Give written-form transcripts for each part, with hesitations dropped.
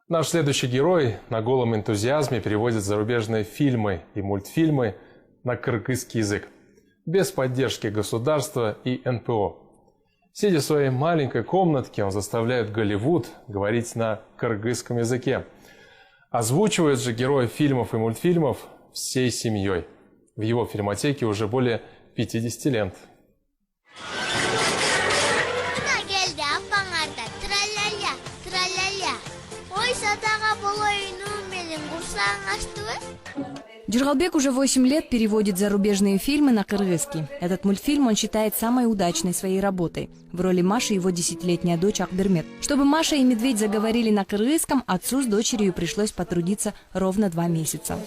Наш следующий герой на голом энтузиазме переводит зарубежные фильмы и мультфильмы на кыргызский язык, без поддержки государства и НПО. Сидя в своей маленькой комнатке, он заставляет Голливуд говорить на кыргызском языке. Озвучивает же героев фильмов и мультфильмов всей семьей. В его фильмотеке уже более 50 лент. Жыргалбек уже 8 лет переводит зарубежные фильмы на кыргызский. Этот мультфильм он считает самой удачной своей работой. В роли Маши его 10-летняя дочь Акбермет. Чтобы Маша и Медведь заговорили на кыргызском, отцу с дочерью пришлось потрудиться ровно 2 месяца.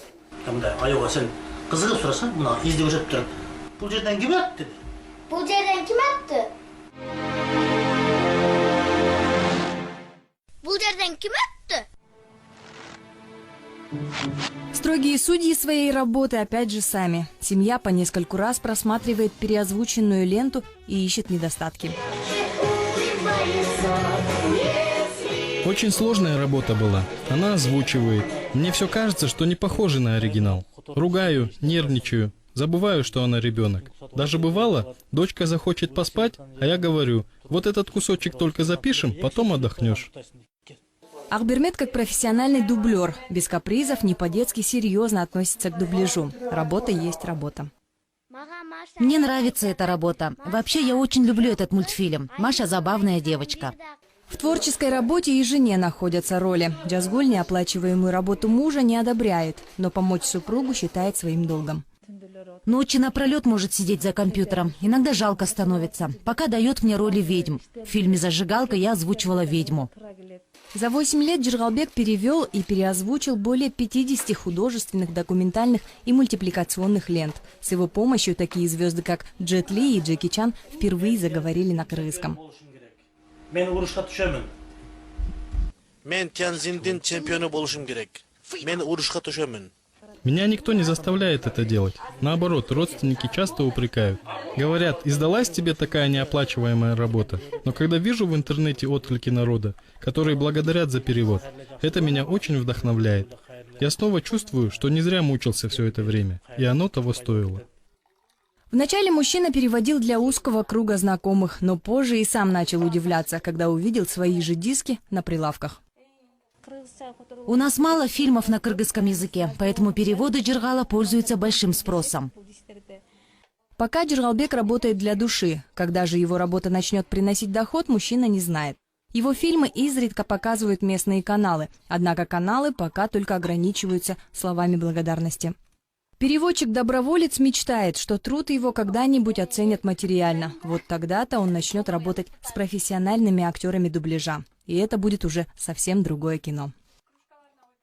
Строгие судьи своей работы опять же сами. Семья по нескольку раз просматривает переозвученную ленту и ищет недостатки. Очень сложная работа была. Она озвучивает. Мне все кажется, что не похоже на оригинал. Ругаю, нервничаю, забываю, что она ребенок. Даже бывало, дочка захочет поспать, а я говорю, вот этот кусочек только запишем, потом отдохнешь. Акбермет как профессиональный дублер, без капризов, не по-детски серьезно относится к дубляжу. Работа есть работа. Мне нравится эта работа. Вообще, я очень люблю этот мультфильм. Маша забавная девочка. В творческой работе и жене находятся роли. Джазгуль неоплачиваемую работу мужа не одобряет, но помочь супругу считает своим долгом. Ночи напролет может сидеть за компьютером. Иногда жалко становится. Пока дает мне роли ведьм. В фильме «Зажигалка» я озвучивала ведьму. За 8 лет Жыргалбек перевел и переозвучил более 50 художественных, документальных и мультипликационных лент. С его помощью такие звезды, как Джет Ли и Джеки Чан, впервые заговорили на кыргызском. Меня никто не заставляет это делать. Наоборот, родственники часто упрекают. Говорят, издалась тебе такая неоплачиваемая работа. Но когда вижу в интернете отклики народа, которые благодарят за перевод, это меня очень вдохновляет. Я снова чувствую, что не зря мучился все это время, и оно того стоило. Вначале мужчина переводил для узкого круга знакомых, но позже и сам начал удивляться, когда увидел свои же диски на прилавках. У нас мало фильмов на кыргызском языке, поэтому переводы Жыргала пользуются большим спросом. Пока Жыргалбек работает для души. Когда же его работа начнет приносить доход, мужчина не знает. Его фильмы изредка показывают местные каналы, однако каналы пока только ограничиваются словами благодарности. Переводчик-доброволец мечтает, что труд его когда-нибудь оценят материально. Вот тогда-то он начнет работать с профессиональными актерами дубляжа. И это будет уже совсем другое кино.